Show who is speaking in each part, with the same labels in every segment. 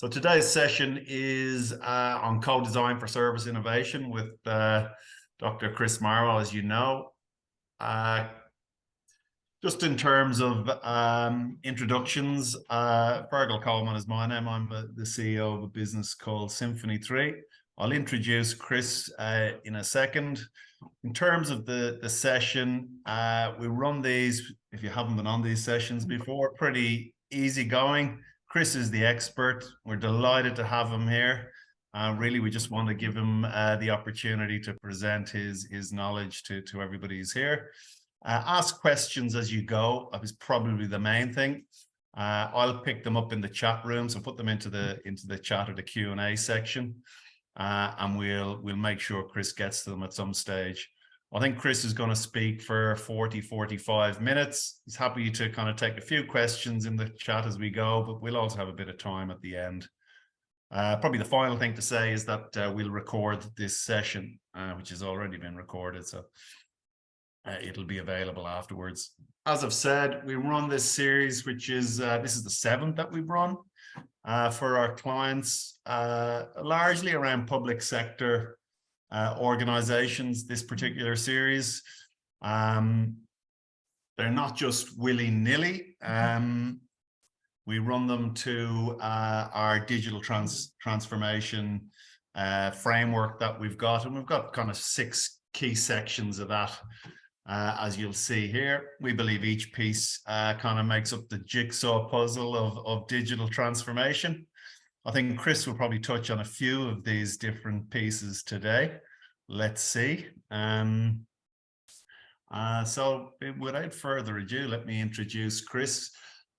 Speaker 1: So today's session is on co-design for service innovation with Dr. Chris Marmo, as you know. Just in terms of introductions, Fergal Coleman is my name. I'm the CEO of a business called Symphony 3. I'll introduce Chris in a second. In terms of the session, we run these, if you haven't been on these sessions before, pretty easy going. Chris is the expert. We're delighted to have him here. Really, we just want to give him the opportunity to present his knowledge to everybody who's here. Ask questions as you go is probably the main thing. I'll pick them up in the chat room, so put them into the chat or the Q&A section, and we'll make sure Chris gets to them at some stage. I think Chris is going to speak for 40-45 minutes. He's happy to kind of take a few questions in the chat as we go, but we'll also have a bit of time at the end. Probably the final thing to say is that we'll record this session, which has already been recorded, so it'll be available afterwards. As I've said, we run this series, which is this is the 7th that we've run for our clients, largely around public sector organizations. This particular series, they're not just willy-nilly. We run them to our digital transformation framework that we've got, and we've got kind of 6 key sections of that. As you'll see here, we believe each piece kind of makes up the jigsaw puzzle of digital transformation. I think Chris will probably touch on a few of these different pieces today. Let's see. So without further ado, let me introduce Chris.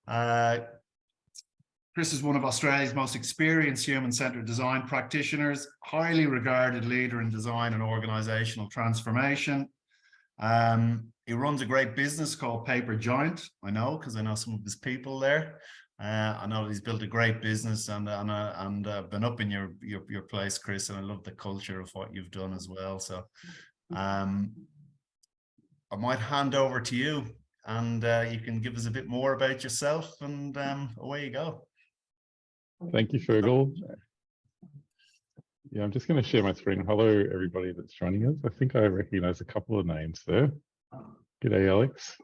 Speaker 1: Chris is one of Australia's most experienced human-centered design practitioners, highly regarded leader in design and organizational transformation. He runs a great business called Paper Giant. I know, because I know some of his people there. I know he's built a great business, and been up in your place, Chris, and I love the culture of what you've done as well. So I might hand over to you, and you can give us a bit more about yourself, and away you go.
Speaker 2: Thank you, Fergal. Yeah, I'm just going to share my screen. Hello, everybody that's joining us. I think I recognize a couple of names there. G'day, Alex.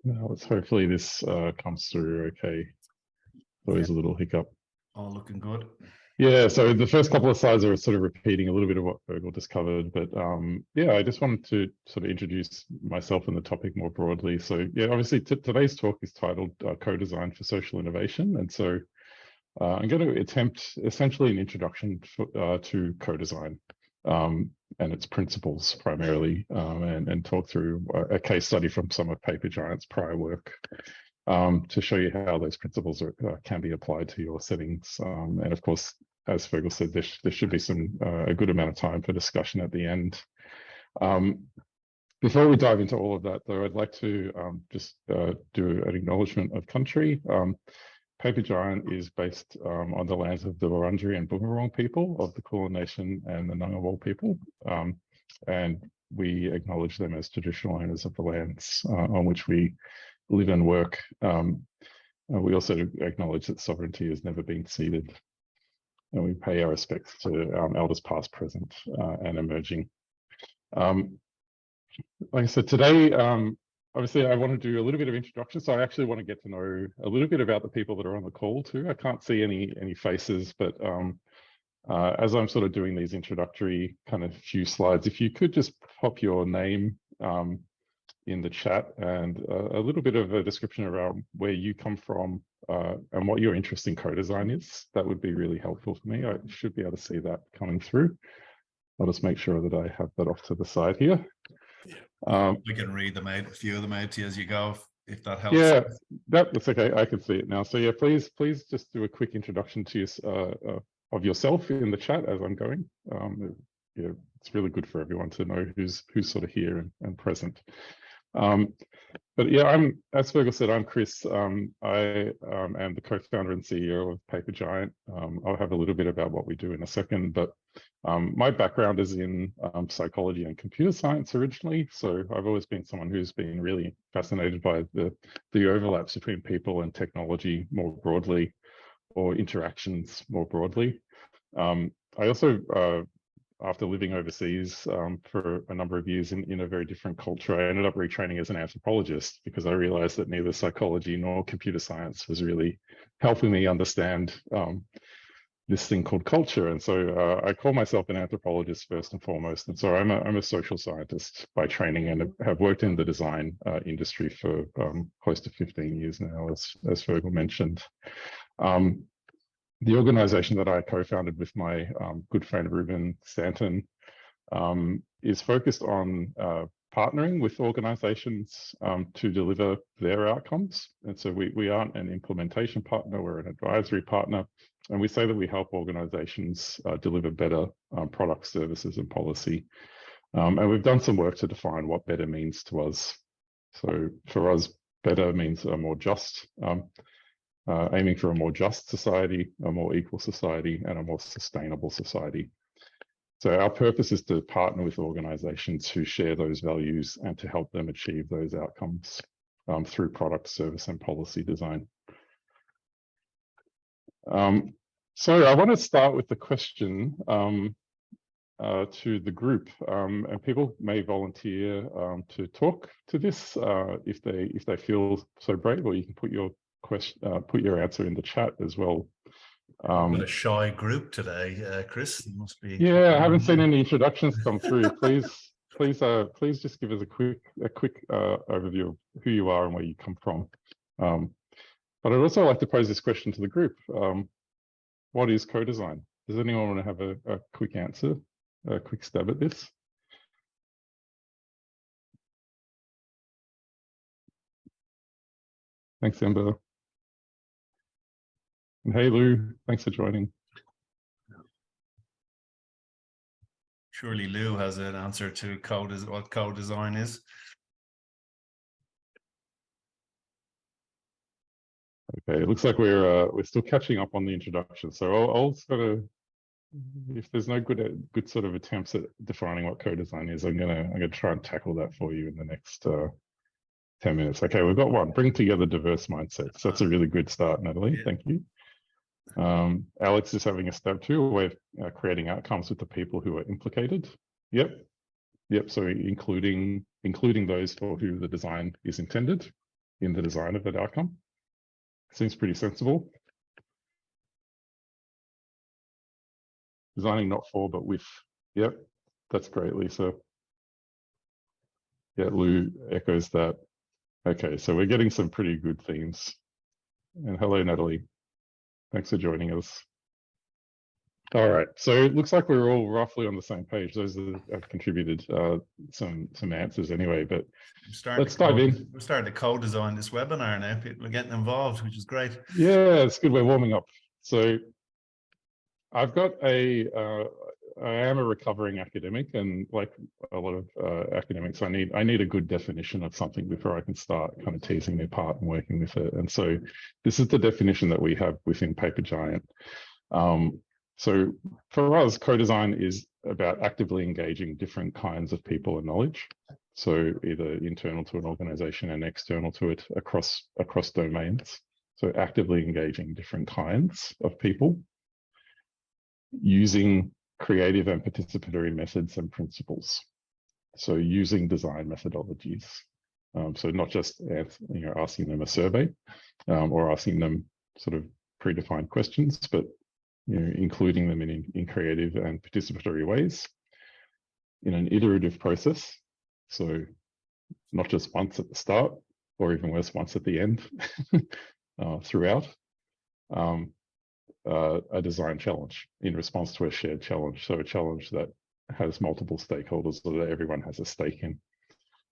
Speaker 2: Now, hopefully this comes through okay. Always a little hiccup.
Speaker 1: All looking good.
Speaker 2: Yeah, so the first couple of slides are sort of repeating a little bit of what Fergal just covered, but yeah, I just wanted to sort of introduce myself and the topic more broadly. So yeah, obviously today's talk is titled Co-Design for Social Innovation, and so I'm going to attempt essentially an introduction to co-design and its principles primarily, and talk through a case study from some of Paper Giant's prior work to show you how those principles can be applied to your settings. And of course, as Fergal said, there should be a good amount of time for discussion at the end. Before we dive into all of that, though, I'd like to just do an acknowledgement of country. Paper Giant is based on the lands of the Wurundjeri and Boonwurrung people of the Kulin Nation and the Ngunnawal people, and we acknowledge them as traditional owners of the lands on which we live and work. We also acknowledge that sovereignty has never been ceded, and we pay our respects to elders past, present, and emerging. Like I said, today, obviously, I want to do a little bit of introduction, so I actually want to get to know a little bit about the people that are on the call too. I can't see any faces, but as I'm sort of doing these introductory kind of few slides, if you could just pop your name in the chat and a little bit of a description around where you come from and what your interest in co-design is, that would be really helpful for me. I should be able to see that coming through. I'll just make sure that I have that off to the side here.
Speaker 1: We can read them out, a few of them out to you as you go, if that helps.
Speaker 2: Yeah, that's okay. I can see it now. So yeah, please just do a quick introduction to of yourself in the chat as I'm going. Yeah, it's really good for everyone to know who's sort of here and present. But yeah, as Fergal said, I'm Chris. I am the co-founder and CEO of Paper Giant. I'll have a little bit about what we do in a second, but my background is in psychology and computer science originally. So I've always been someone who's been really fascinated by the overlaps between people and technology more broadly, or interactions more broadly. I also after living overseas for a number of years in a very different culture, I ended up retraining as an anthropologist because I realized that neither psychology nor computer science was really helping me understand this thing called culture. And so I call myself an anthropologist first and foremost. And so I'm a social scientist by training and have worked in the design industry for close to 15 years now, as Fergal mentioned. The organization that I co-founded with my good friend Ruben Stanton is focused on partnering with organizations to deliver their outcomes. And so we aren't an implementation partner, we're an advisory partner. And we say that we help organizations deliver better products, services, and policy. And we've done some work to define what better means to us. So for us, better means a more just, aiming for a more just society, a more equal society, and a more sustainable society. So our purpose is to partner with organizations who share those values and to help them achieve those outcomes through product, service, and policy design. So I want to start with the question to the group, and people may volunteer to talk to this if they feel so brave, or you can put your put your answer in the chat as well.
Speaker 1: What a shy group today, Chris. It must be.
Speaker 2: Yeah, I haven't seen any introductions come through. Please just give us a quick overview of who you are and where you come from. But I'd also like to pose this question to the group. What is co-design? Does anyone want to have a quick answer, a quick stab at this? Thanks, Ember. And hey, Lou, thanks for joining.
Speaker 1: Surely Lou has an answer to what co-design is.
Speaker 2: Okay, it looks like we're still catching up on the introduction. So I'll sort of, if there's no good sort of attempts at defining what co-design is, I'm gonna try and tackle that for you in the next 10 minutes. Okay, we've got one. Bring together diverse mindsets. That's a really good start, Natalie. Yeah. Thank you. Alex is having a step two, a way of creating outcomes with the people who are implicated. Yep. So including those for who the design is intended in the design of that outcome. Seems pretty sensible. Designing not for, but with. Yep, that's great, Lisa. Yeah, Lou echoes that. Okay, so we're getting some pretty good themes. And hello, Natalie. Thanks for joining us. All right, so it looks like we're all roughly on the same page. Those that have contributed some answers anyway, but let's dive in.
Speaker 1: We're starting to co-design this webinar now. People are getting involved, which is great.
Speaker 2: Yeah, it's good. We're warming up. So I've got I am a recovering academic, and like a lot of academics, I need a good definition of something before I can start kind of teasing it apart and working with it. And so this is the definition that we have within Paper Giant. So for us, co-design is about actively engaging different kinds of people and knowledge. So either internal to an organization and external to it across domains. So actively engaging different kinds of people using creative and participatory methods and principles. So using design methodologies. So not just asking them a survey or asking them sort of predefined questions, but including them in creative and participatory ways in an iterative process. So not just once at the start, or even worse, once at the end, throughout. A design challenge in response to a shared challenge. So a challenge that has multiple stakeholders, so that everyone has a stake in.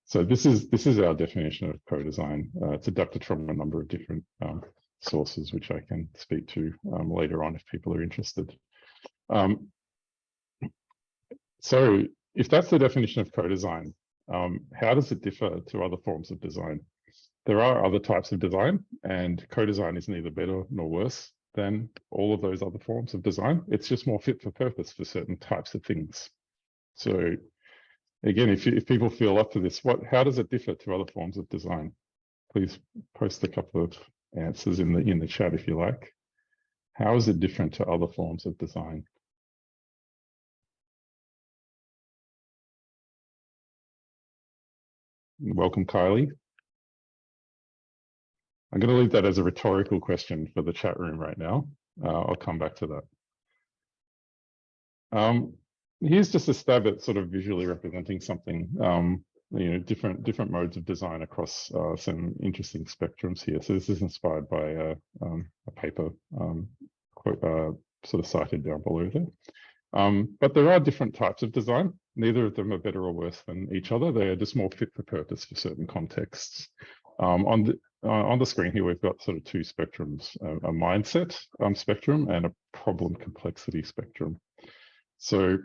Speaker 2: So this is our definition of co-design. It's adapted from a number of different sources, which I can speak to later on if people are interested. So if that's the definition of co-design, how does it differ to other forms of design? There are other types of design, and co-design is neither better nor worse than all of those other forms of design. It's just more fit for purpose for certain types of things. So again, if people feel up to this, how does it differ to other forms of design? Please post a couple of answers in the chat if you like. How is it different to other forms of design? Welcome, Kylie. I'm going to leave that as a rhetorical question for the chat room right now. I'll come back to that. Here's just a stab at sort of visually representing something, different modes of design across some interesting spectrums here. So this is inspired by a paper sort of cited down below there. But there are different types of design. Neither of them are better or worse than each other. They are just more fit for purpose for certain contexts. On the screen here, we've got sort of two spectrums, a mindset spectrum and a problem complexity spectrum. So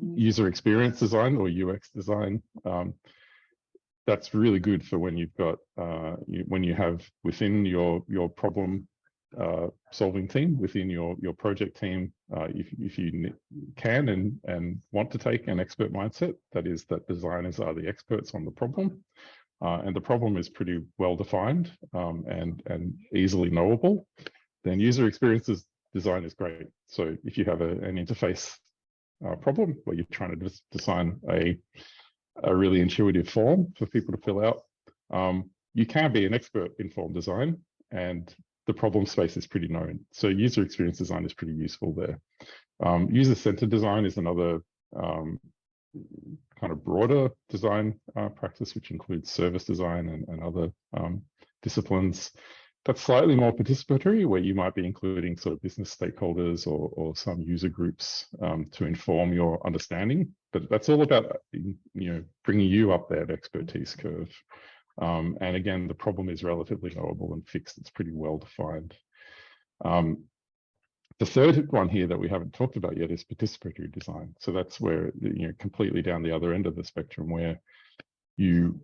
Speaker 2: user experience design or UX design, that's really good for when you've got, when you have within your problem solving team, within your project team, if you can and want to take an expert mindset, that is that designers are the experts on the problem. And the problem is pretty well defined and easily knowable, then user experiences design is great. So if you have an interface problem where you're trying to design a really intuitive form for people to fill out, you can be an expert in form design, and the problem space is pretty known. So user experience design is pretty useful there. User-centered design is another kind of broader design practice, which includes service design and other disciplines. That's slightly more participatory, where you might be including sort of business stakeholders or some user groups to inform your understanding. But that's all about bringing you up that expertise curve. And again, the problem is relatively knowable and fixed. It's pretty well defined. The third one here that we haven't talked about yet is participatory design. So that's where, completely down the other end of the spectrum, where you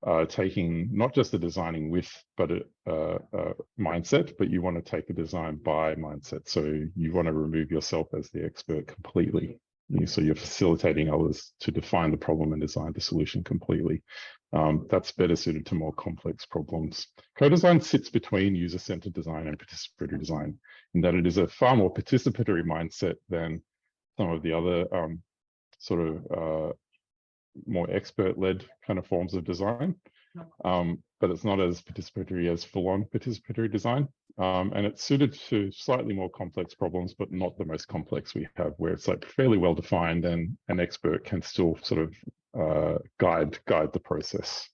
Speaker 2: are taking not just a designing with, but a mindset, but you want to take a design by mindset. So you want to remove yourself as the expert completely. So you're facilitating others to define the problem and design the solution completely. That's better suited to more complex problems. Co-design sits between user-centered design and participatory design, in that it is a far more participatory mindset than some of the other sort of more expert-led kind of forms of design. But it's not as participatory as full-on participatory design. And it's suited to slightly more complex problems, but not the most complex we have, where it's like fairly well defined and an expert can still sort of guide the process.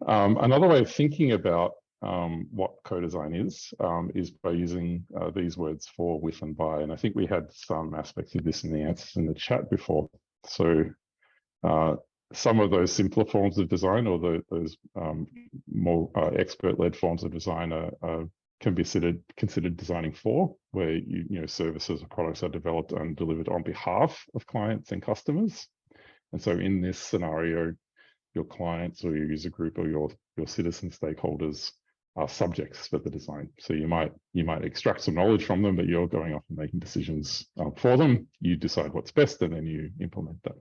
Speaker 2: Another way of thinking about what co-design is by using these words for, with, and by. And I think we had some aspects of this in the answers in the chat before. So some of those simpler forms of design, or those more expert-led forms of design can be considered designing for, where services or products are developed and delivered on behalf of clients and customers. And so in this scenario, your clients or your user group or your citizen stakeholders are subjects for the design. So you might extract some knowledge from them, but you're going off and making decisions for them. You decide what's best, and then you implement that.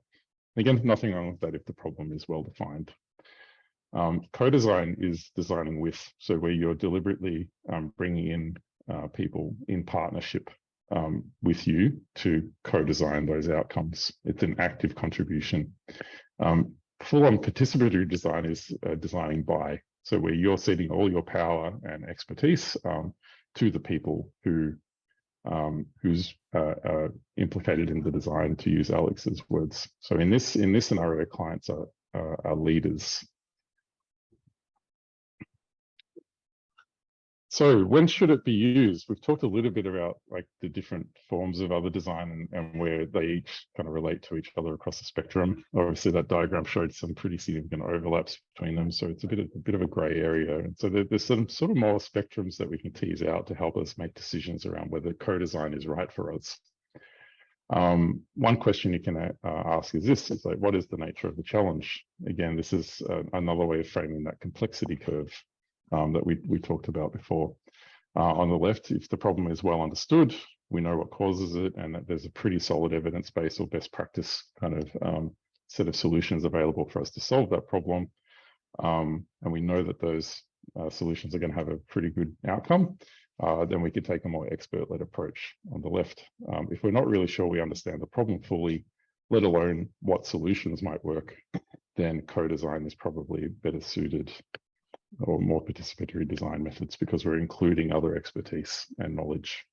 Speaker 2: Again, nothing wrong with that if the problem is well defined. Co-design is designing with, so where you're deliberately bringing in people in partnership with you to co-design those outcomes. It's an active contribution. Full-on participatory design is designing by, so where you're ceding all your power and expertise to the people who's implicated in the design, to use Alex's words. So in this scenario, clients are leaders. So when should it be used? We've talked a little bit about like the different forms of other design and where they each kind of relate to each other across the spectrum. Obviously, that diagram showed some pretty significant overlaps between them, so it's a bit of a grey area. And so there's some sort of more spectrums that we can tease out to help us make decisions around whether co-design is right for us. One question you can ask is this: is like, what is the nature of the challenge? Again, this is another way of framing that complexity curve that we talked about before. On the left, if the problem is well understood, we know what causes it, and that there's a pretty solid evidence base or best practice kind of set of solutions available for us to solve that problem. And we know that those solutions are going to have a pretty good outcome. Then we could take a more expert-led approach on the left. If we're not really sure we understand the problem fully, let alone what solutions might work, then co-design is probably better suited, or more participatory design methods, because we're including other expertise and knowledge.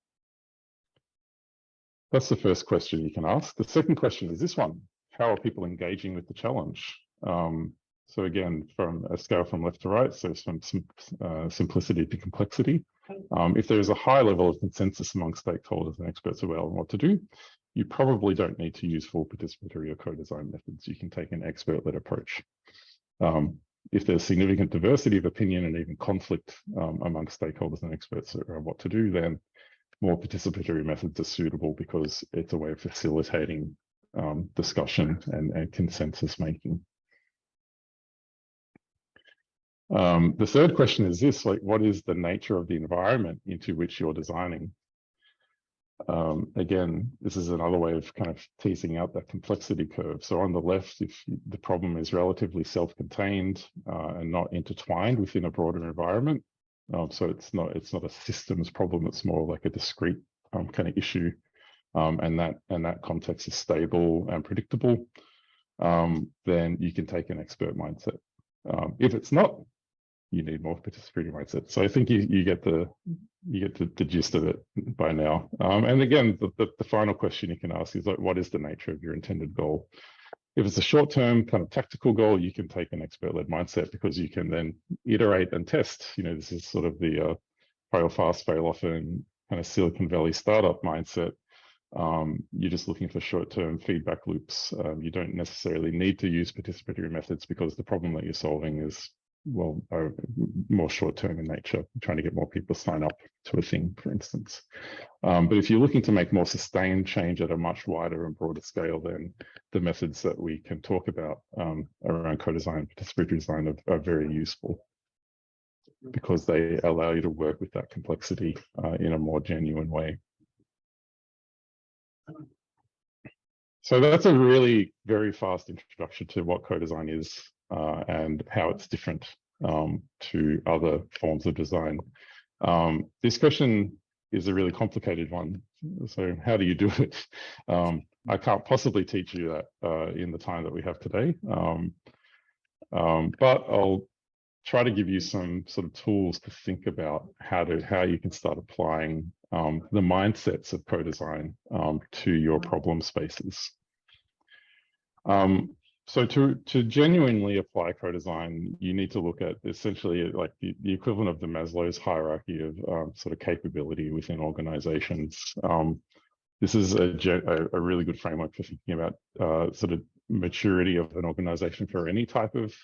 Speaker 2: That's the first question you can ask. The second question is this one: how are people engaging with the challenge? So again, from a scale from left to right, so from simplicity to complexity. If there is a high level of consensus among stakeholders and experts about what to do, you probably don't need to use full participatory or co-design methods. You can take an expert-led approach. If there's significant diversity of opinion and even conflict amongst stakeholders and experts around what to do, then more participatory methods are suitable, because it's a way of facilitating discussion and consensus making. The third question is this: like, what is the nature of the environment into which you're designing? Again, this is another way of kind of teasing out that complexity curve. So on the left, if the problem is relatively self-contained and not intertwined within a broader environment, so it's not a systems problem, it's more like a discrete kind of issue, and that context is stable and predictable, then you can take an expert mindset. If it's not, you need more participatory mindset. So I think you get the gist of it by now. And again, the final question you can ask is like, what is the nature of your intended goal? If it's a short-term kind of tactical goal, you can take an expert-led mindset, because you can then iterate and test. You know, this is sort of the fail fast, fail often kind of Silicon Valley startup mindset. You're just looking for short-term feedback loops. You don't necessarily need to use participatory methods, because the problem that you're solving is, well, more short-term in nature, trying to get more people to sign up to a thing, for instance. But if you're looking to make more sustained change at a much wider and broader scale, then the methods that we can talk about around co-design and participatory design are very useful, because they allow you to work with that complexity in a more genuine way. So that's a really very fast introduction to what co-design is and how it's different to other forms of design. This question is a really complicated one. So how do you do it? I can't possibly teach you that in the time that we have today, but I'll try to give you some sort of tools to think about how you can start applying the mindsets of co-design to your problem spaces. So to genuinely apply co-design, you need to look at essentially like the equivalent of the Maslow's hierarchy of sort of capability within organizations. This is a really good framework for thinking about sort of maturity of an organization for any type of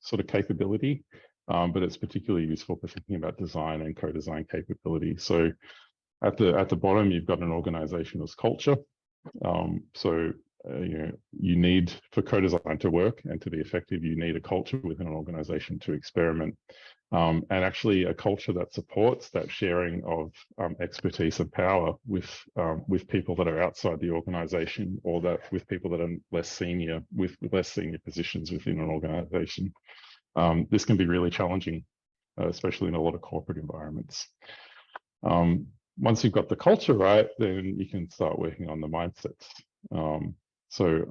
Speaker 2: sort of capability, but it's particularly useful for thinking about design and co-design capability. So at the bottom, you've got an organization's culture. You need, for co-design to work and to be effective, you need a culture within an organization to experiment, and actually a culture that supports that sharing of expertise and power with people that are outside the organization, or that with people that are less senior, with less senior positions within an organization. This can be really challenging, especially in a lot of corporate environments. Once you've got the culture right, then you can start working on the mindsets. So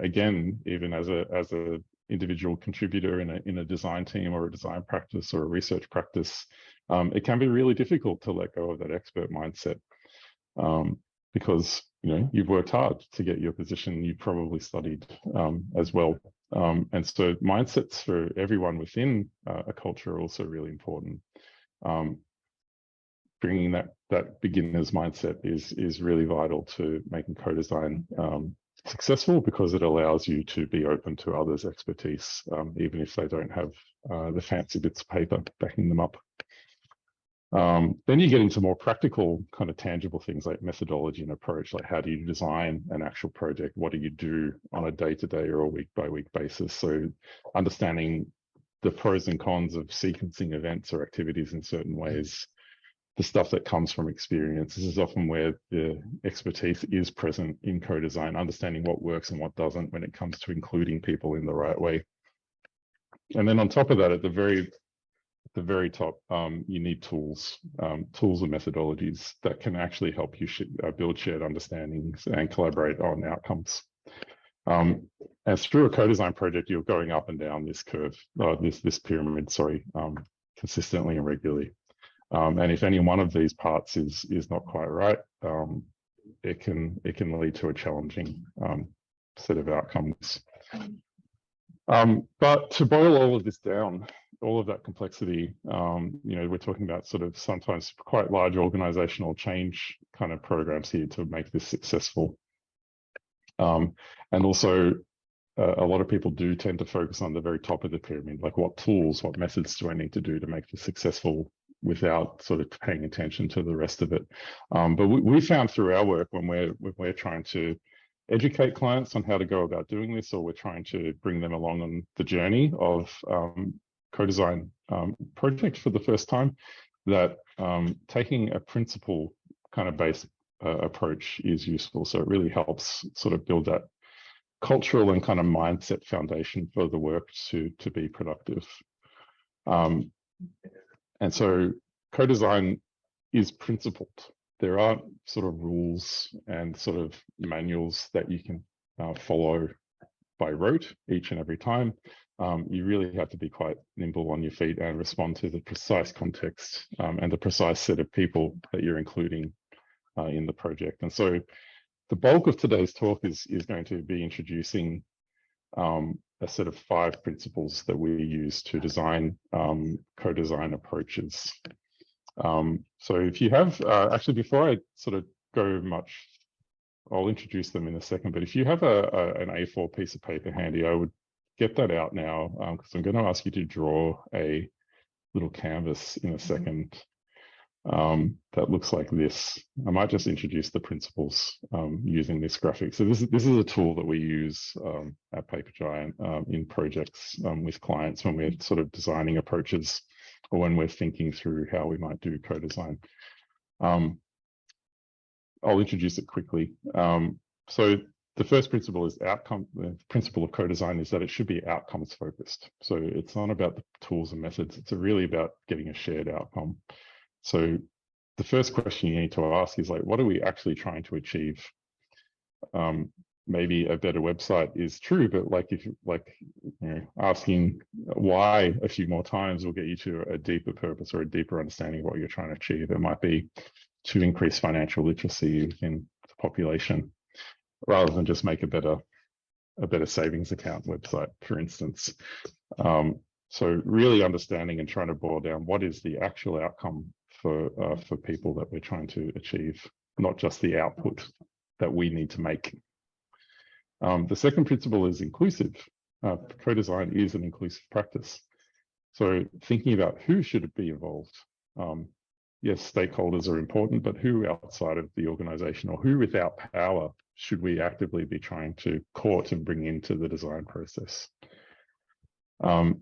Speaker 2: again, even as a individual contributor in a design team or a design practice or a research practice, it can be really difficult to let go of that expert mindset, because you've worked hard to get your position. You probably studied as well, and so mindsets for everyone within a culture are also really important. Bringing that beginner's mindset is really vital to making co-design successful, because it allows you to be open to others' expertise, even if they don't have the fancy bits of paper backing them up. Then you get into more practical kind of tangible things like methodology and approach, like how do you design an actual project? What do you do on a day-to-day or a week-by-week basis? So understanding the pros and cons of sequencing events or activities in certain ways, the stuff that comes from experience. This is often where the expertise is present in co-design, understanding what works and what doesn't when it comes to including people in the right way. And then on top of that, at the very top, you need tools and methodologies that can actually help you build shared understandings and collaborate on outcomes. And through a co-design project, you're going up and down this curve, this pyramid, sorry, consistently and regularly. And if any one of these parts is not quite right, it can lead to a challenging set of outcomes. But to boil all of this down, all of that complexity, we're talking about sort of sometimes quite large organizational change kind of programs here to make this successful. And also, a lot of people do tend to focus on the very top of the pyramid, like what tools, what methods do I need to do to make this successful without sort of paying attention to the rest of it. But we found through our work when we're trying to educate clients on how to go about doing this, or we're trying to bring them along on the journey of co-design project for the first time, that taking a principle kind of based approach is useful. So it really helps sort of build that cultural and kind of mindset foundation for the work to be productive. And so co-design is principled. There aren't sort of rules and sort of manuals that you can follow by rote each and every time. You really have to be quite nimble on your feet and respond to the precise context and the precise set of people that you're including in the project. And so the bulk of today's talk is going to be introducing a set of 5 principles that we use to design co-design approaches. So if you have, actually, before I sort of go much, I'll introduce them in a second, but if you have an A4 piece of paper handy, I would get that out now, because I'm going to ask you to draw a little canvas in a second that looks like this. I might just introduce the principles using this graphic. So this is a tool that we use at Paper Giant in projects with clients when we're sort of designing approaches or when we're thinking through how we might do co-design. I'll introduce it quickly. So the first principle is outcome. The principle of co-design is that it should be outcomes focused. So it's not about the tools and methods. It's really about getting a shared outcome. So the first question you need to ask is like, what are we actually trying to achieve? Maybe a better website is true, but like if asking why a few more times will get you to a deeper purpose or a deeper understanding of what you're trying to achieve. It might be to increase financial literacy in the population, rather than just make a better savings account website, for instance. So really understanding and trying to boil down what is the actual outcome for people that we're trying to achieve, not just the output that we need to make. The second principle is inclusive. Co-design is an inclusive practice. So thinking about who should be involved. Yes, stakeholders are important, but who outside of the organization or who without power should we actively be trying to court and bring into the design process? The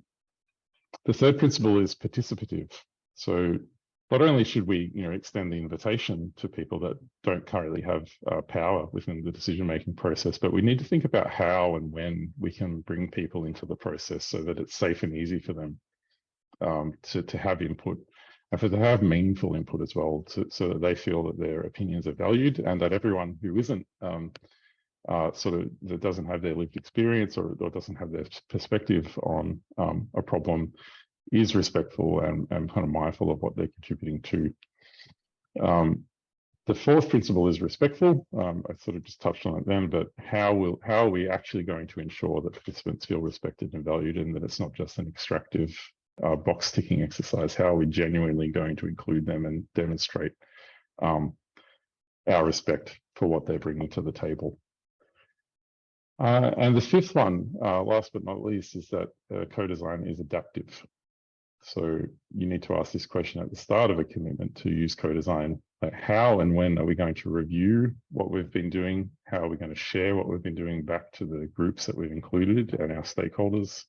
Speaker 2: third principle is participative. So not only should we extend the invitation to people that don't currently have power within the decision-making process, but we need to think about how and when we can bring people into the process so that it's safe and easy for them to have input, and for them to have meaningful input as well, so that they feel that their opinions are valued, and that everyone who isn't that doesn't have their lived experience or doesn't have their perspective on a problem is respectful and kind of mindful of what they're contributing to. The fourth principle is respectful. I sort of just touched on it then, but how are we actually going to ensure that participants feel respected and valued, and that it's not just an extractive box ticking exercise? How are we genuinely going to include them and demonstrate our respect for what they're bringing to the table? And the fifth one, last but not least, is that co-design is adaptive. So you need to ask this question at the start of a commitment to use co-design. Like how and when are we going to review what we've been doing? How are we going to share what we've been doing back to the groups that we've included and our stakeholders?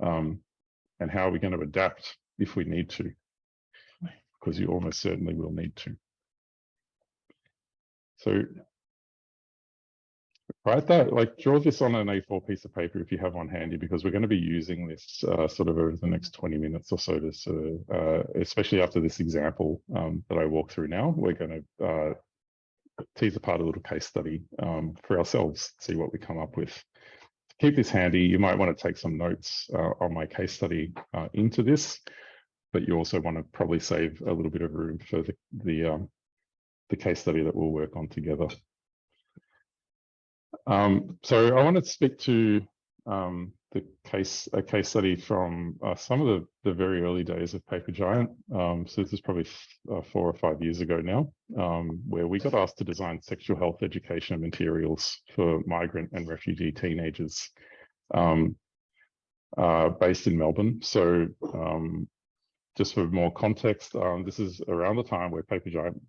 Speaker 2: And how are we going to adapt if we need to? Because you almost certainly will need to. So write that, like draw this on an A4 piece of paper if you have one handy, because we're going to be using this sort of over the next 20 minutes or so, especially after this example that I walk through now. We're going to tease apart a little case study for ourselves, see what we come up with. To keep this handy, you might want to take some notes on my case study into this, but you also want to probably save a little bit of room for the case study that we'll work on together. So I want to speak to a case study from some of the very early days of Paper Giant. So this is probably 4 or 5 years ago now, where we got asked to design sexual health education materials for migrant and refugee teenagers based in Melbourne. So just for more context, this is around the time where Paper Giant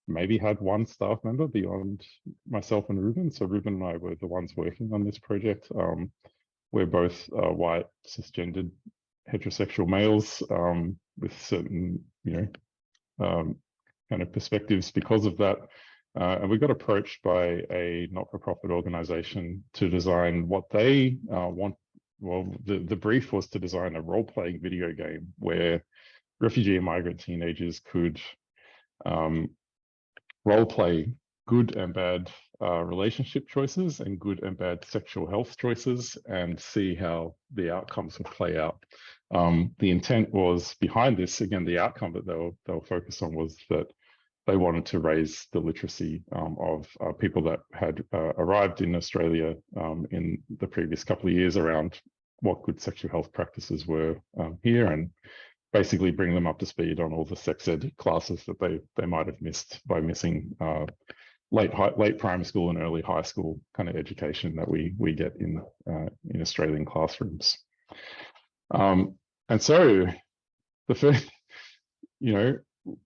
Speaker 2: maybe had one staff member beyond myself and Ruben. So Ruben and I were the ones working on this project. We're both white, cisgendered, heterosexual males with certain, kind of perspectives because of that. And we got approached by a not-for-profit organization to design what they want. Well, the brief was to design a role-playing video game where refugee and migrant teenagers could role play good and bad relationship choices and good and bad sexual health choices and see how the outcomes would play out. The intent was behind this, again, the outcome that they'll focus on was that they wanted to raise the literacy of people that had arrived in Australia in the previous couple of years around what good sexual health practices were here, and basically bring them up to speed on all the sex ed classes that they might have missed by missing late primary school and early high school kind of education that we get in Australian classrooms. And so the first,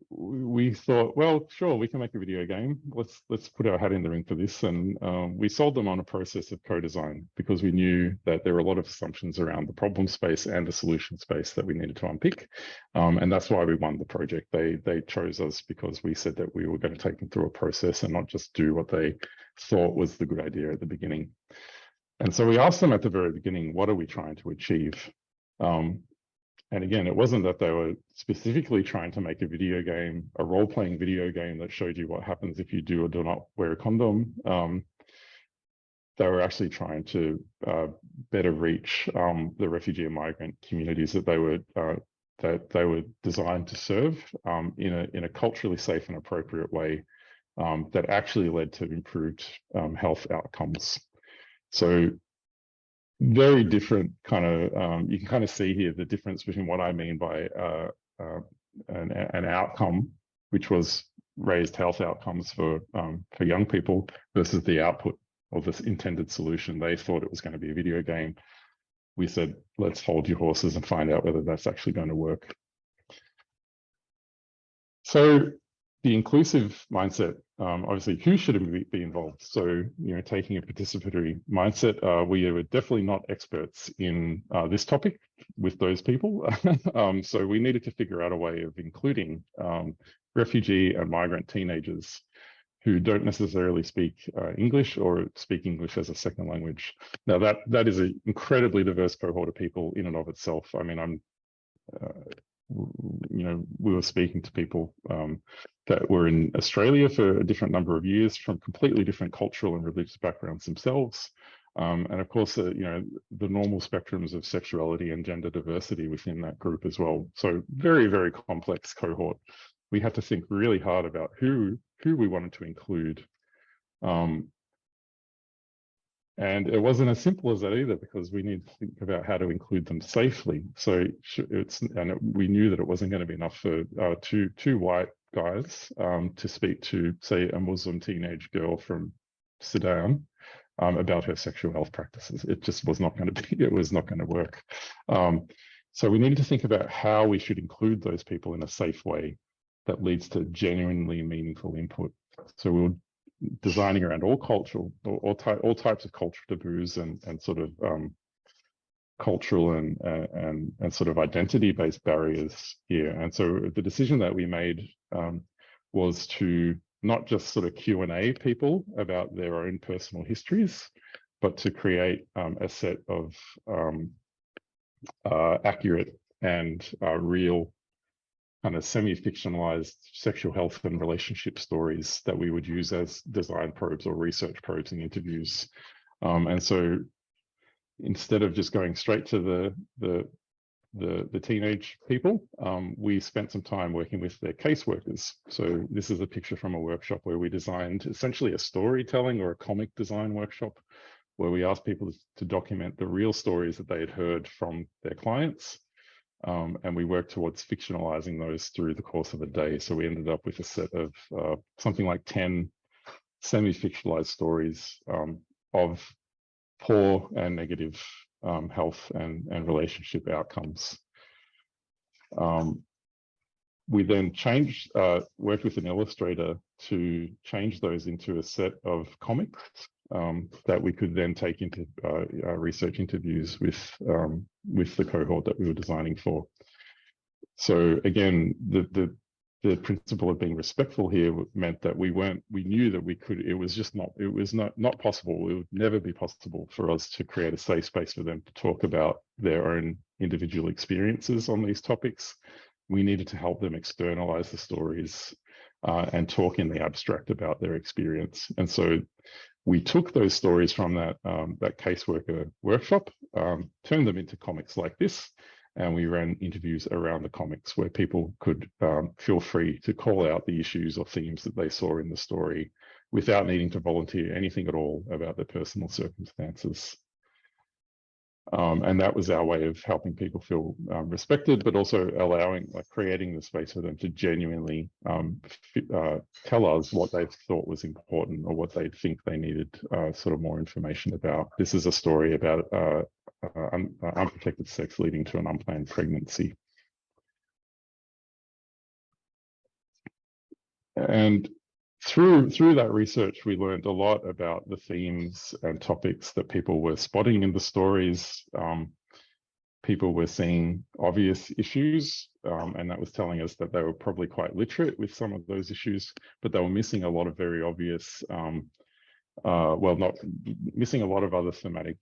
Speaker 2: we thought, well, sure, we can make a video game. Let's put our hat in the ring for this. And we sold them on a process of co-design because we knew that there were a lot of assumptions around the problem space and the solution space that we needed to unpick. And that's why we won the project. They chose us because we said that we were going to take them through a process and not just do what they thought was the good idea at the beginning. And so we asked them at the very beginning, what are we trying to achieve? And again, it wasn't that they were specifically trying to make a video game, a role-playing video game that showed you what happens if you do or do not wear a condom. They were actually trying to better reach the refugee and migrant communities that they were designed to serve in a culturally safe and appropriate way that actually led to improved health outcomes. So very different kind of, you can kind of see here the difference between what I mean by an outcome, which was raised health outcomes for young people, versus the output of this intended solution. They thought it was going to be a video game. We said, let's hold your horses and find out whether that's actually going to work. So the inclusive mindset, obviously, who should be involved? So, taking a participatory mindset, we were definitely not experts in this topic with those people. So we needed to figure out a way of including refugee and migrant teenagers who don't necessarily speak English or speak English as a second language. Now, that is an incredibly diverse cohort of people in and of itself. I mean, we were speaking to people that were in Australia for a different number of years from completely different cultural and religious backgrounds themselves. And of course, the normal spectrums of sexuality and gender diversity within that group as well. So very, very complex cohort. We had to think really hard about who we wanted to include. And it wasn't as simple as that either, because we need to think about how to include them safely. So we knew that it wasn't going to be enough for two white guys to speak to, say, a Muslim teenage girl from Sudan about her sexual health practices. It just was not going to be. It was not going to work. So we needed to think about how we should include those people in a safe way that leads to genuinely meaningful input. So we were designing around all cultural, all types of cultural taboos and sort of cultural and sort of identity-based barriers here. And so the decision that we made was to not just sort of Q&A people about their own personal histories, but to create a set of accurate and real kind of semi-fictionalized sexual health and relationship stories that we would use as design probes or research probes in interviews. And so instead of just going straight to the teenage people, we spent some time working with their caseworkers. So this is a picture from a workshop where we designed essentially a storytelling or a comic design workshop, where we asked people to document the real stories that they had heard from their clients. And we worked towards fictionalizing those through the course of a day. So we ended up with a set of something like 10 semi-fictionalized stories of poor and negative health and relationship outcomes. We then worked with an illustrator to change those into a set of comics that we could then take into research interviews with the cohort that we were designing for. So again, the principle of being respectful here meant that we knew that we could, it was not possible. It would never be possible for us to create a safe space for them to talk about their own individual experiences on these topics. We needed to help them externalize the stories and talk in the abstract about their experience. And so we took those stories from that caseworker workshop, turned them into comics like this, and we ran interviews around the comics where people could feel free to call out the issues or themes that they saw in the story without needing to volunteer anything at all about their personal circumstances. And that was our way of helping people feel respected, but also creating the space for them to genuinely tell us what they thought was important or what they think they needed sort of more information about. This is a story about unprotected sex leading to an unplanned pregnancy. And through that research, we learned a lot about the themes and topics that people were spotting in the stories. People were seeing obvious issues, and that was telling us that they were probably quite literate with some of those issues, but they were missing a lot of very obvious, missing a lot of other thematic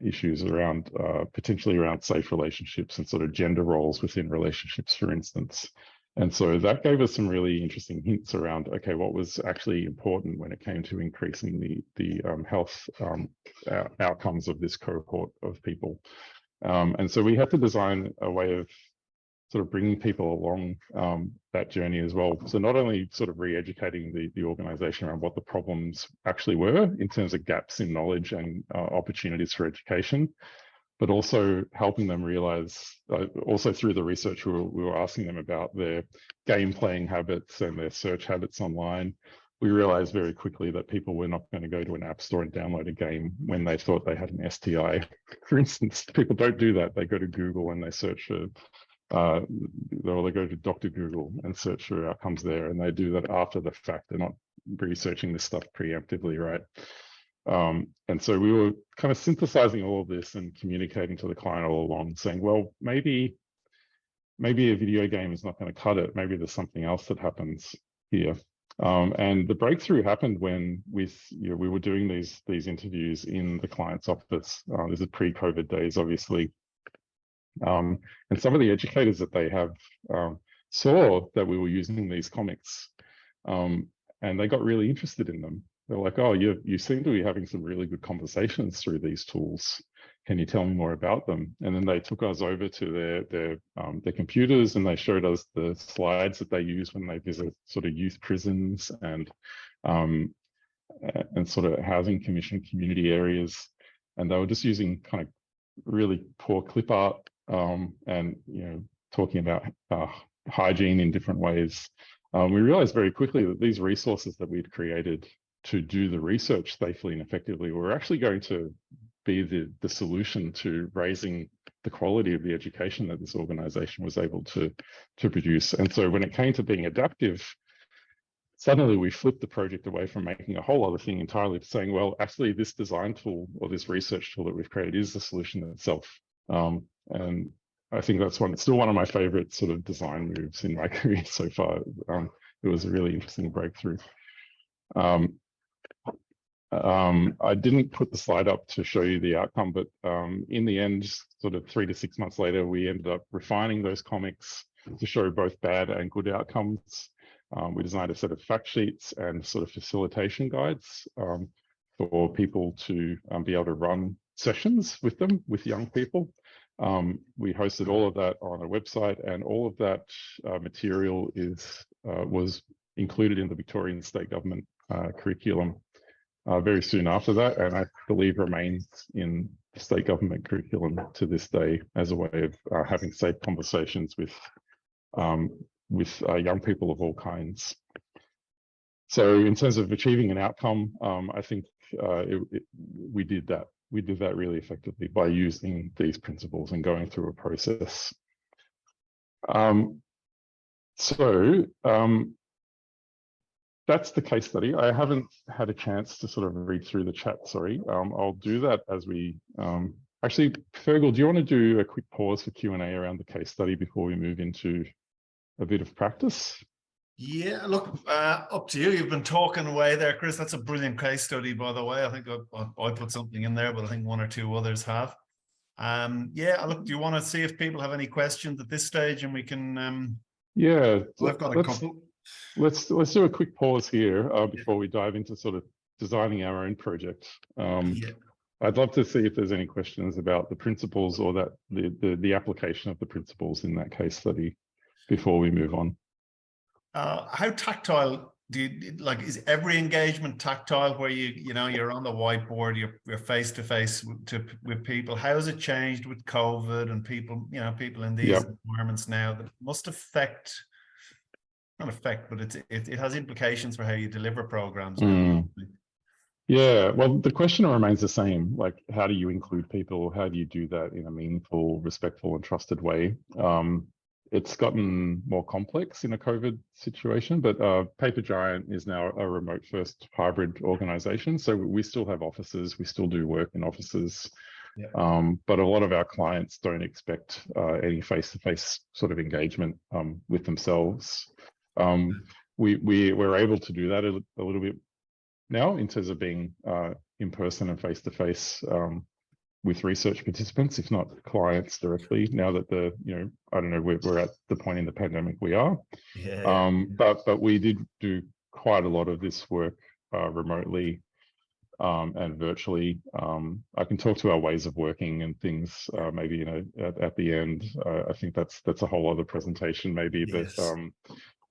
Speaker 2: issues around, potentially around safe relationships and sort of gender roles within relationships, for instance. And so that gave us some really interesting hints around, okay, what was actually important when it came to increasing the health outcomes of this cohort of people. And so we had to design a way of sort of bringing people along that journey as well. So not only sort of re-educating the organization around what the problems actually were in terms of gaps in knowledge and opportunities for education, but also helping them realize, also through the research, we were asking them about their game playing habits and their search habits online. We realized very quickly that people were not going to go to an app store and download a game when they thought they had an STI. For instance, people don't do that. They go to Google and they search for, or they go to Dr. Google and search for outcomes there, and they do that after the fact. They're not researching this stuff preemptively, right? And so we were kind of synthesizing all of this and communicating to the client all along, saying, well, maybe a video game is not going to cut it. Maybe there's something else that happens here. And the breakthrough happened when we were doing these interviews in the client's office. This is pre-COVID days, obviously. And some of the educators that they have saw that we were using these comics, and they got really interested in them. They're like, oh, you seem to be having some really good conversations through these tools. Can you tell me more about them? And then they took us over to their computers, and they showed us the slides that they use when they visit sort of youth prisons and sort of housing commission community areas. And they were just using kind of really poor clip art and talking about hygiene in different ways. We realized very quickly that these resources that we'd created to do the research safely and effectively were actually going to be the solution to raising the quality of the education that this organization was able to produce. And so when it came to being adaptive, suddenly we flipped the project away from making a whole other thing entirely to saying, well, actually this design tool or this research tool that we've created is the solution itself. And I think that's still one of my favorite sort of design moves in my career so far. It was a really interesting breakthrough. I didn't put the slide up to show you the outcome, but in the end, sort of 3 to 6 months later, we ended up refining those comics to show both bad and good outcomes. We designed a set of fact sheets and sort of facilitation guides for people to be able to run sessions with them, with young people. We hosted all of that on a website, and all of that material was included in the Victorian state government curriculum very soon after that, and I believe remains in the state government curriculum to this day as a way of having safe conversations with young people of all kinds. So in terms of achieving an outcome, I think we did that. We did that really effectively by using these principles and going through a process. That's the case study. I haven't had a chance to sort of read through the chat, sorry. I'll do that as we, actually, Fergal, do you want to do a quick pause for Q&A around the case study before we move into a bit of practice?
Speaker 1: Yeah, look, up to you. You've been talking away there, Chris. That's a brilliant case study, by the way. I think I put something in there, but I think 1 or 2 others have. Yeah, look, do you want to see if people have any questions at this stage, and we can...
Speaker 2: yeah,
Speaker 1: I've got a couple.
Speaker 2: Let's do a quick pause here before we dive into sort of designing our own project.
Speaker 1: Yeah.
Speaker 2: I'd love to see if there's any questions about the principles or that the application of the principles in that case study before we move on.
Speaker 1: How tactile do you like? Is every engagement tactile, where you're on the whiteboard, you're face to face with people? How has it changed with COVID and people in these environments now that must affect? Not affect, but it has implications for how you deliver programs now.
Speaker 2: Yeah, well, the question remains the same. Like, how do you include people? How do you do that in a meaningful, respectful, and trusted way? It's gotten more complex in a COVID situation, but Paper Giant is now a remote-first hybrid organization. So we still have offices, we still do work in offices, but a lot of our clients don't expect any face-to-face sort of engagement with themselves. We're able to do that a little bit now in terms of being in person and face-to-face with research participants, if not clients directly, now that I don't know, we're at the point in the pandemic we are. But we did do quite a lot of this work remotely and virtually. I can talk to our ways of working and things maybe at the end. I think that's a whole other presentation maybe. Yes.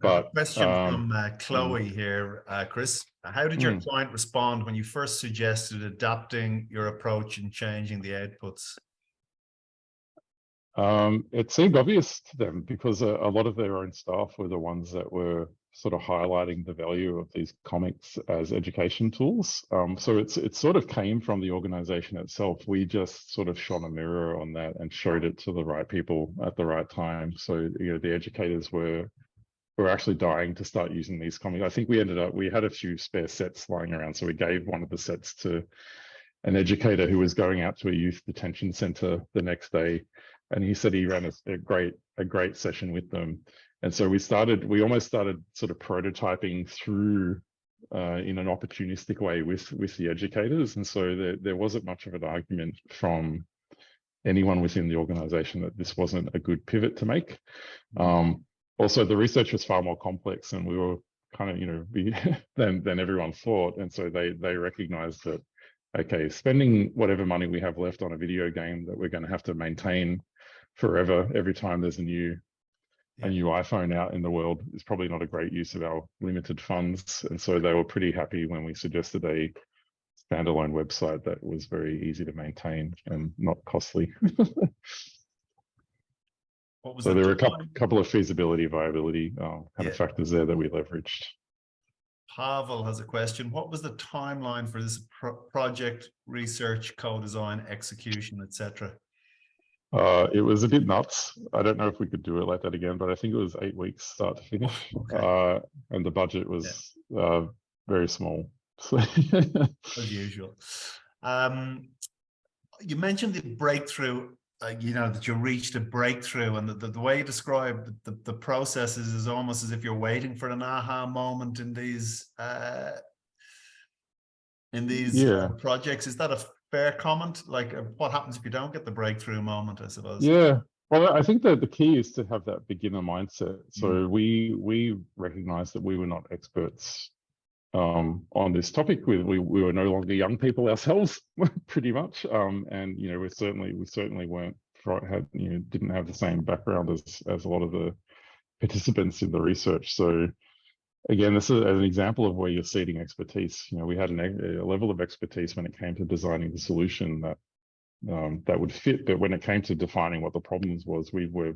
Speaker 2: But
Speaker 1: question from Chloe here, Chris. How did your client respond when you first suggested adapting your approach and changing the outputs?
Speaker 2: It seemed obvious to them because a lot of their own staff were the ones that were sort of highlighting the value of these comics as education tools. So it sort of came from the organization itself. We just sort of shone a mirror on that and showed it to the right people at the right time. So the educators were actually dying to start using these comics. I think we had a few spare sets lying around. So we gave one of the sets to an educator who was going out to a youth detention center the next day. And he said he ran a great session with them. And so we almost started sort of prototyping through in an opportunistic way with the educators. And so there wasn't much of an argument from anyone within the organization that this wasn't a good pivot to make. Also, the research was far more complex, and we were kind of, than everyone thought. And so they recognized that, okay, spending whatever money we have left on a video game that we're going to have to maintain forever every time there's a new iPhone out in the world is probably not a great use of our limited funds. And so they were pretty happy when we suggested a standalone website that was very easy to maintain and not costly. So there were a couple of feasibility, viability kind of factors there that we leveraged.
Speaker 1: Pavel has a question. What was the timeline for this project, research, co-design, execution, etc.?
Speaker 2: It was a bit nuts. I don't know if we could do it like that again, but I think it was 8 weeks start to finish.
Speaker 1: Okay.
Speaker 2: And the budget
Speaker 1: Yeah,
Speaker 2: was very small. So
Speaker 1: as usual. You mentioned the breakthrough, you know, that you reached a breakthrough, and the way you describe the processes is almost as if you're waiting for an aha moment in these
Speaker 2: yeah,
Speaker 1: projects. Is that a fair comment? Like, what happens if you don't get the breakthrough moment, I suppose?
Speaker 2: yeah. Well, I think that the key is to have that beginner mindset.
Speaker 1: Mm.
Speaker 2: So we recognized that we were not experts on this topic. We were no longer young people ourselves, pretty much. And you know, we certainly weren't had, you know, didn't have the same background as a lot of the participants in the research. So again, this is an example of where you're seeding expertise. You know, we had a level of expertise when it came to designing the solution that that would fit, but when it came to defining what the problems was, we were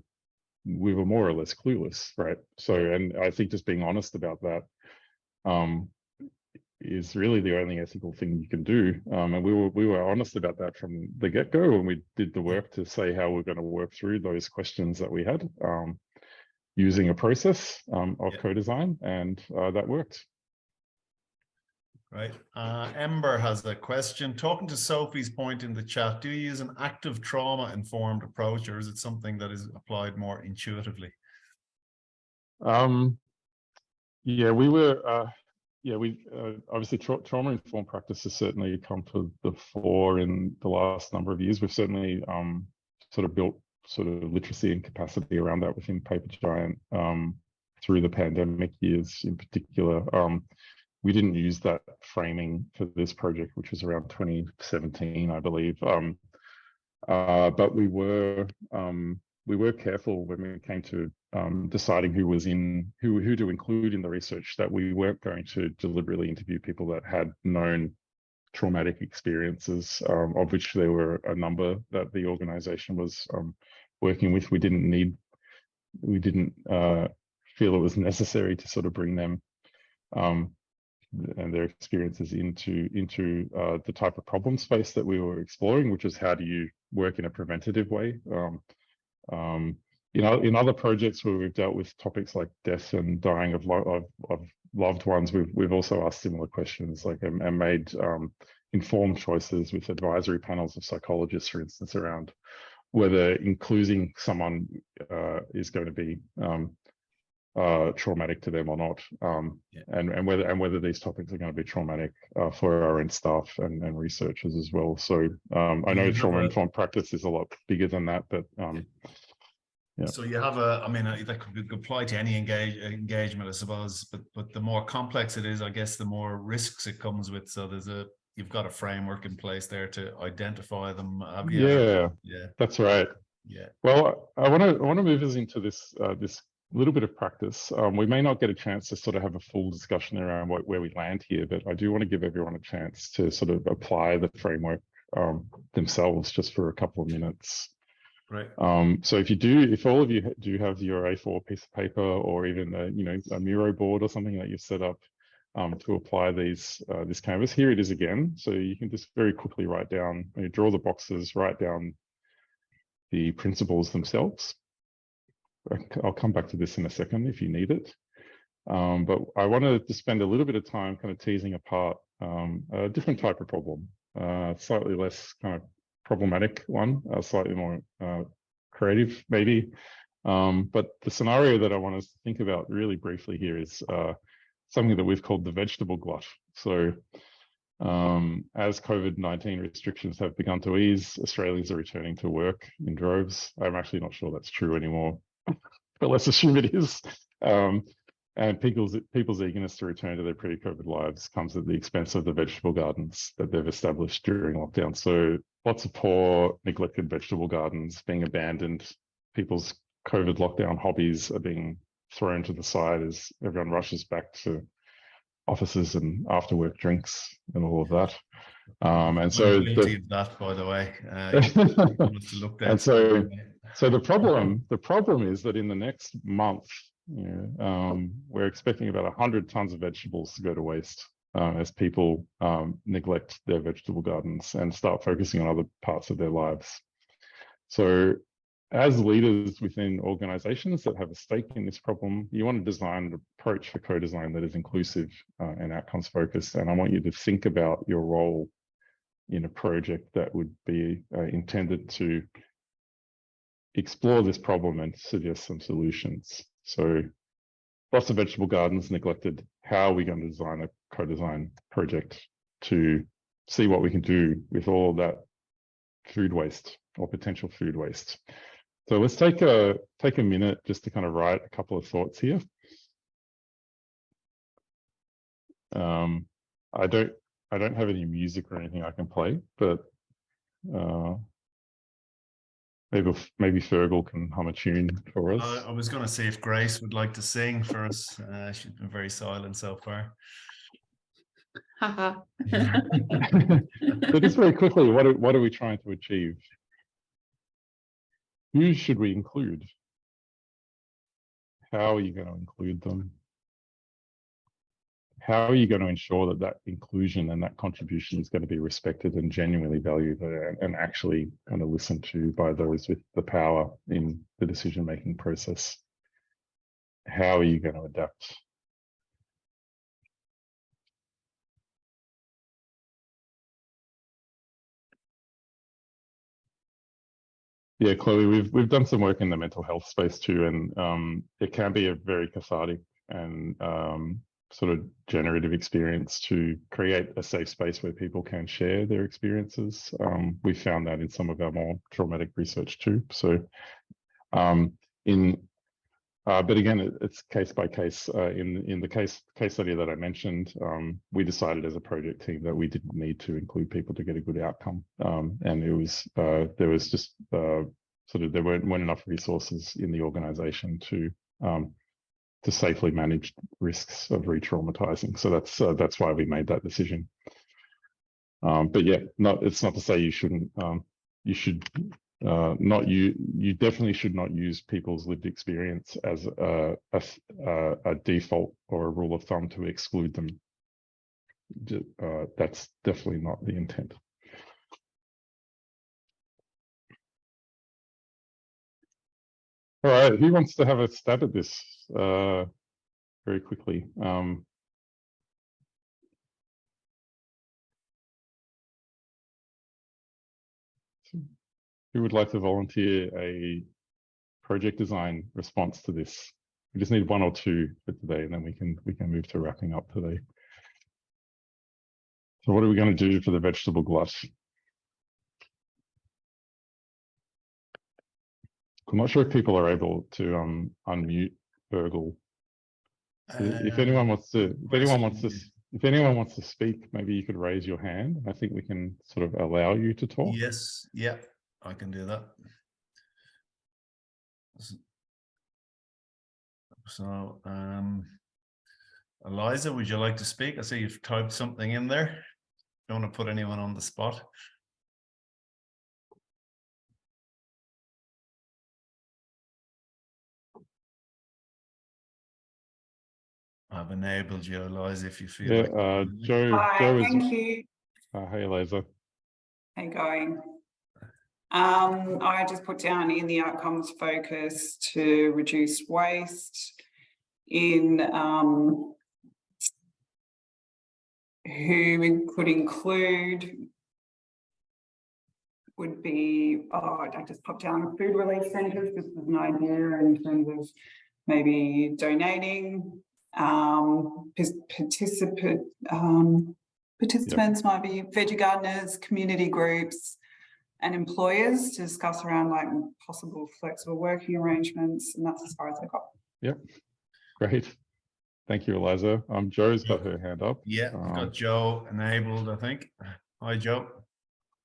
Speaker 2: more or less clueless, right? So, and I think just being honest about that um, is really the only ethical thing you can do. And we were honest about that from the get-go, and we did the work to say how we're going to work through those questions that we had using a process of co-design, and that worked.
Speaker 1: Right. Ember has a question. Talking to Sophie's point in the chat, do you use an active trauma-informed approach, or is it something that is applied more intuitively?
Speaker 2: Yeah, we were. Yeah, we obviously trauma-informed practice has certainly come to the fore in the last number of years. We've certainly sort of built sort of literacy and capacity around that within Paper Giant through the pandemic years in particular. We didn't use that framing for this project, which was around 2017, I believe. But we were careful when it came to deciding who to include in the research, that we weren't going to deliberately interview people that had known traumatic experiences, of which there were a number that the organization was working with. We didn't feel it was necessary to sort of bring them and their experiences into the type of problem space that we were exploring, which is how do you work in a preventative way. You know, in other projects where we've dealt with topics like death and dying of loved ones, we've also asked similar questions, like and made informed choices with advisory panels of psychologists, for instance, around whether including someone is going to be traumatic to them or not, and whether these topics are going to be traumatic for our own staff and researchers as well. So I know trauma-informed practice is a lot bigger than that, but yeah.
Speaker 1: So you have I mean, that could apply to any engagement, I suppose, but the more complex it is, I guess, the more risks it comes with. So you've got a framework in place there to identify them. Have you?
Speaker 2: Yeah, that's right.
Speaker 1: Yeah.
Speaker 2: Well, I want to move us into this little bit of practice. We may not get a chance to sort of have a full discussion around where we land here, but I do want to give everyone a chance to sort of apply the framework themselves just for a couple of minutes.
Speaker 1: Right.
Speaker 2: So if all of you do have your A4 piece of paper, or even a Miro board or something that you've set up to apply this canvas, here it is again. So you can just very quickly write down, draw the boxes, write down the principles themselves. I'll come back to this in a second if you need it. But I wanted to spend a little bit of time kind of teasing apart a different type of problem, slightly less kind of problematic one, slightly more creative maybe. But the scenario that I want us to think about really briefly here is something that we've called the vegetable glut. So as COVID-19 restrictions have begun to ease, Australians are returning to work in droves. I'm actually not sure that's true anymore, but let's assume it is. And people's eagerness to return to their pre-COVID lives comes at the expense of the vegetable gardens that they've established during lockdown. So lots of poor, neglected vegetable gardens being abandoned. People's COVID lockdown hobbies are being thrown to the side as everyone rushes back to offices and after work drinks and all of that. And so
Speaker 1: guilty of that, by the way.
Speaker 2: And so the problem is that in the next month, we're expecting about 100 tons of vegetables to go to waste as people neglect their vegetable gardens and start focusing on other parts of their lives. So as leaders within organizations that have a stake in this problem, you want to design an approach for co-design that is inclusive and outcomes focused. And I want you to think about your role in a project that would be intended to explore this problem and suggest some solutions. So lots of vegetable gardens neglected. How are we going to design a co-design project to see what we can do with all of that food waste or potential food waste? So let's take a minute just to kind of write a couple of thoughts here. I don't have any music or anything I can play, but maybe Fergal can hum a tune for us.
Speaker 1: I was going to say if Grace would like to sing for us. She's been very silent so far.
Speaker 3: Haha.
Speaker 2: So just very quickly, what are we trying to achieve? Who should we include? How are you going to include them? How are you going to ensure that that inclusion and that contribution is going to be respected and genuinely valued and actually kind of listened to by those with the power in the decision-making process? How are you going to adapt? Yeah, Chloe, we've done some work in the mental health space too, and it can be a very cathartic and sort of generative experience to create a safe space where people can share their experiences. We found that in some of our more traumatic research too. So, but again, it's case by case. In the case study that I mentioned, we decided as a project team that we didn't need to include people to get a good outcome, and it was there was just sort of there weren't enough resources in the organisation to safely manage risks of re-traumatizing. So that's why we made that decision. But yeah, it's not to say you shouldn't. You should. You definitely should not use people's lived experience as a default or a rule of thumb to exclude them. That's definitely not the intent. All right, who wants to have a stab at this very quickly? Who would like to volunteer a project design response to this? We just need one or two for today, and then we can move to wrapping up today. So what are we going to do for the vegetable glut? I'm not sure if people are able to unmute Fergal. If anyone wants to speak, maybe you could raise your hand. I think we can sort of allow you to talk.
Speaker 1: Yes, yeah, I can do that. So, Eliza, would you like to speak? I see you've typed something in there. Don't want to put anyone on the spot. I've enabled you, Eliza, if you feel like.
Speaker 2: Joe.
Speaker 3: Hi,
Speaker 2: Joe is,
Speaker 3: thank you.
Speaker 2: hey, Eliza.
Speaker 3: How you going? I just put down in the outcomes focus to reduce waste in who we could include would be, I just popped down food relief centres. This is an idea in terms of maybe donating. Participants might be veggie gardeners, community groups, and employers to discuss around like possible flexible working arrangements, and that's as far as I got.
Speaker 2: Yep, great. Thank you, Eliza. Joe's got her hand up.
Speaker 1: Yeah, we've got Joe enabled, I think. Hi, Joe.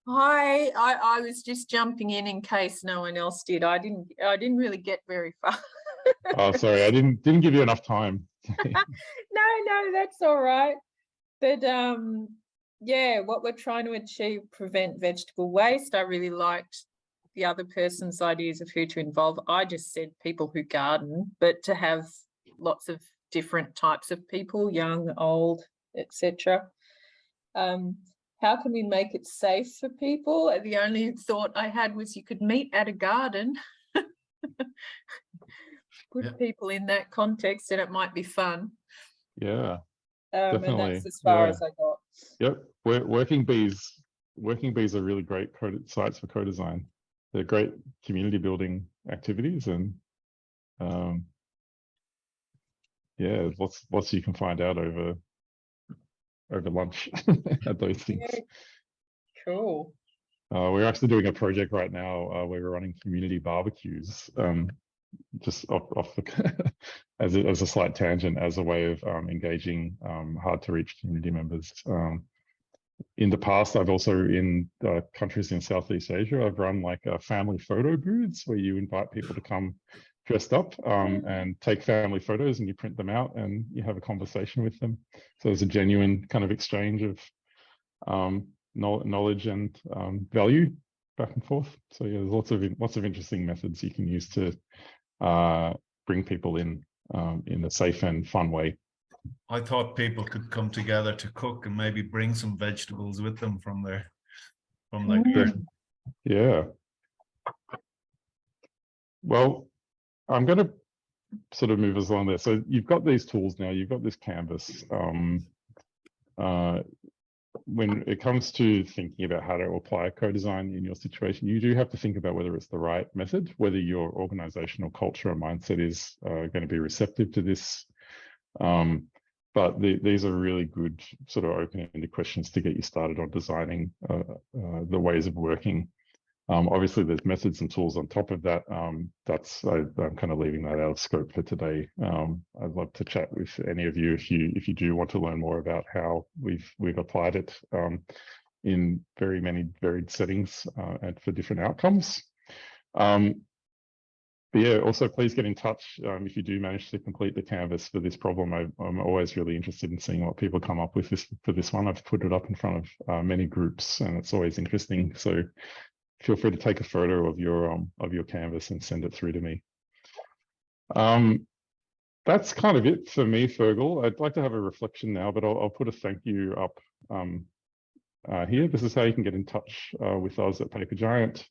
Speaker 4: Hi, I was just jumping in case no one else did. I didn't really get very far.
Speaker 2: Oh, sorry, I didn't give you enough time.
Speaker 4: No, that's all right. But yeah, what we're trying to achieve, prevent vegetable waste. I really liked the other person's ideas of who to involve. I just said people who garden, but to have lots of different types of people, young, old, etc. how can we make it safe for people? And the only thought I had was you could meet at a garden. Put people in that context and it might be fun.
Speaker 2: Yeah,
Speaker 4: And
Speaker 2: definitely.
Speaker 4: that's as far
Speaker 2: Yeah.
Speaker 4: as I got.
Speaker 2: Yep. Working bees are really great sites for co-design. They're great community building activities, and yeah, lots you can find out over lunch at those things.
Speaker 4: Yeah. Cool.
Speaker 2: We're actually doing a project right now where we're running community barbecues, just off the as a slight tangent, as a way of engaging hard to reach community members. In the past, I've also, in countries in Southeast Asia, I've run like family photo booths where you invite people to come dressed up and take family photos, and you print them out and you have a conversation with them. So there's a genuine kind of exchange of knowledge and value back and forth. So yeah, there's lots of interesting methods you can use to bring people in a safe and fun way.
Speaker 1: I thought people could come together to cook and maybe bring some vegetables with them from their garden.
Speaker 2: Yeah. Well, I'm going to sort of move us along there. So you've got these tools now. You've got this canvas. When it comes to thinking about how to apply co-design in your situation, you do have to think about whether it's the right method, whether your organizational culture or mindset is going to be receptive to this. But these are really good sort of open-ended questions to get you started on designing the ways of working. Obviously, there's methods and tools on top of that. I'm kind of leaving that out of scope for today. I'd love to chat with any of you if you do want to learn more about how we've applied it in very many varied settings and for different outcomes. But yeah, also please get in touch if you do manage to complete the canvas for this problem. I'm always really interested in seeing what people come up with for this one. I've put it up in front of many groups, and it's always interesting. So feel free to take a photo of your canvas and send it through to me. That's kind of it for me, Fergal. I'd like to have a reflection now, but I'll put a thank you up here. This is how you can get in touch with us at Paper Giant.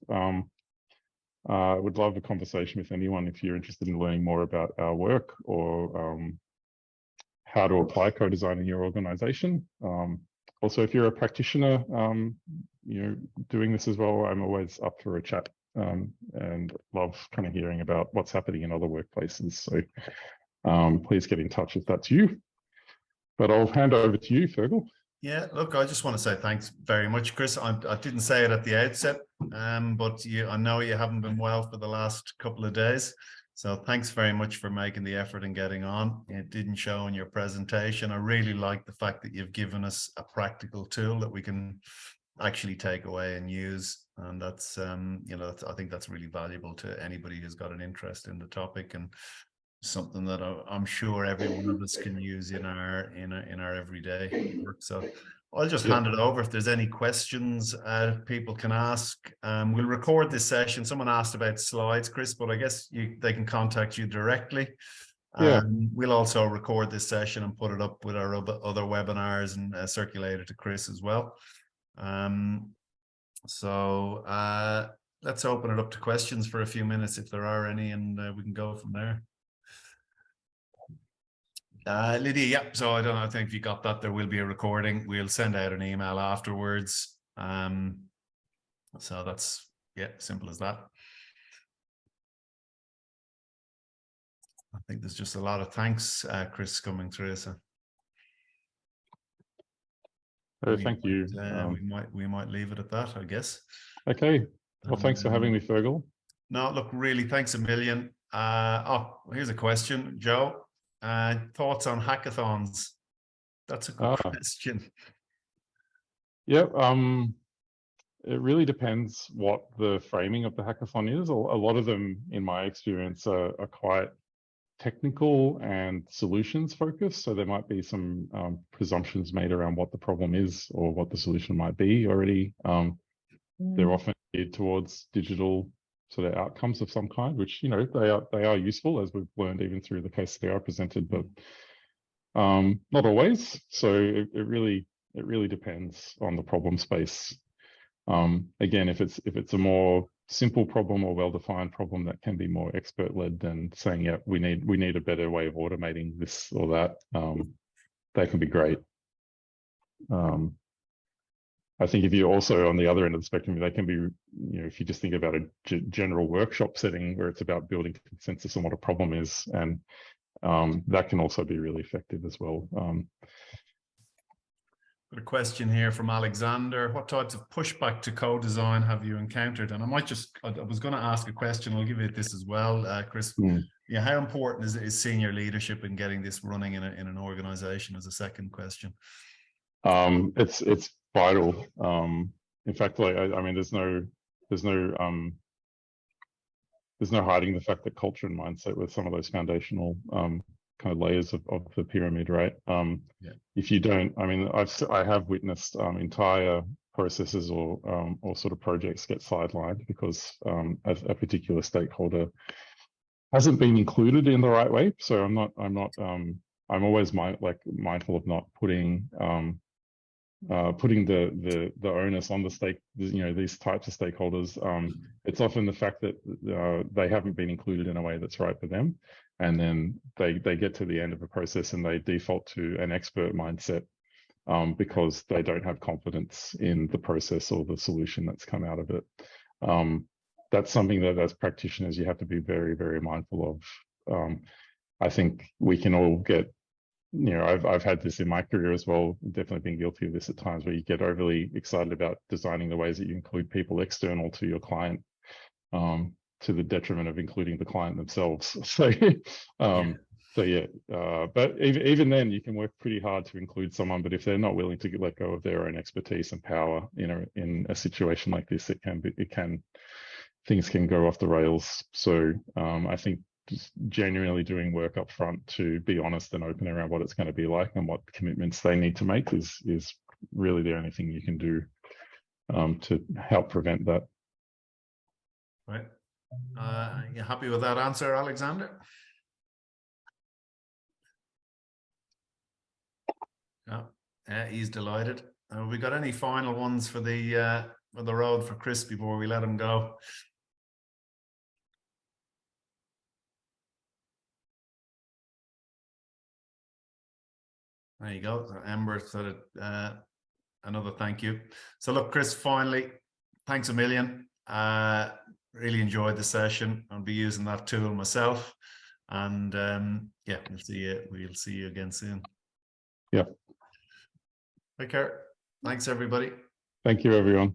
Speaker 2: I would love a conversation with anyone if you're interested in learning more about our work or how to apply co-design in your organization. Also, if you're a practitioner, doing this as well, I'm always up for a chat and love kind of hearing about what's happening in other workplaces. So please get in touch if that's you. But I'll hand over to you, Fergal.
Speaker 1: Yeah, look, I just want to say thanks very much, Chris. I didn't say it at the outset, but I know you haven't been well for the last couple of days. So thanks very much for making the effort and getting on. It didn't show in your presentation. I really like the fact that you've given us a practical tool that we can actually take away and use. And that's, I think that's really valuable to anybody who's got an interest in the topic, and something that I'm sure every one of us can use in our everyday work. So I'll just hand it over. If there's any questions people can ask, we'll record this session. Someone asked about slides, Chris, but I guess they can contact you directly. We'll also record this session and put it up with our other webinars and circulate it to Chris as well. So let's open it up to questions for a few minutes if there are any, and we can go from there. Lydia, yeah, so I think if you got that, there will be a recording. We'll send out an email afterwards. So that's, yeah, simple as that. I think there's just a lot of thanks, Chris, coming through. So
Speaker 2: thank you.
Speaker 1: We might leave it at that, I guess.
Speaker 2: Okay. Well, thanks for having me, Fergal.
Speaker 1: No, look, really, thanks a million. Here's a question, Joe. Thoughts on hackathons? That's a good question.
Speaker 2: Yeah, it really depends what the framing of the hackathon is. A lot of them, in my experience, are quite technical and solutions focused. So there might be some presumptions made around what the problem is or what the solution might be already. They're often geared towards digital sort of outcomes of some kind, which, they are useful, as we've learned even through the case they are presented, but not always. So it really it really depends on the problem space. Again, if it's a more simple problem or well-defined problem that can be more expert-led than saying, yeah, we need a better way of automating this or that, that can be great. I think if you're also on the other end of the spectrum, they can be, you know, if you just think about a general workshop setting where it's about building consensus on what a problem is, and that can also be really effective as well.
Speaker 1: Got a question here from Alexander. What types of pushback to co-design have you encountered? And I was going to ask a question. I'll give you this as well, Chris. Yeah, how important is senior leadership in getting this running in an organization? As a second question.
Speaker 2: It's vital. In fact, like I mean, there's no hiding the fact that culture and mindset were some of those foundational kind of layers of the pyramid, right?
Speaker 1: Yeah.
Speaker 2: If you don't, I mean, I have witnessed entire processes or sort of projects get sidelined because a particular stakeholder hasn't been included in the right way. So I'm always mindful of not putting the onus on these types of stakeholders. It's often the fact that they haven't been included in a way that's right for them, and then they get to the end of a process and they default to an expert mindset because they don't have confidence in the process or the solution that's come out of it. That's something that as practitioners you have to be very, very mindful of. I think we can all get, you know, I've had this in my career as well, definitely been guilty of this at times, where you get overly excited about designing the ways that you include people external to your client, to the detriment of including the client themselves. So, but even then you can work pretty hard to include someone, but if they're not willing to let go of their own expertise and power, you know, in a situation like this, things can go off the rails. So I think just genuinely doing work up front to be honest and open around what it's going to be like and what commitments they need to make is really the only thing you can do to help prevent that.
Speaker 1: Right. You happy with that answer, Alexander? Yeah, he's delighted. Have we got any final ones for the road for Chris before we let him go? There you go. So Amber said another thank you. So look, Chris, finally, thanks a million. Really enjoyed the session. I'll be using that tool myself. And yeah, we'll see you again soon.
Speaker 2: Yeah.
Speaker 1: Take care. Thanks, everybody.
Speaker 2: Thank you, everyone.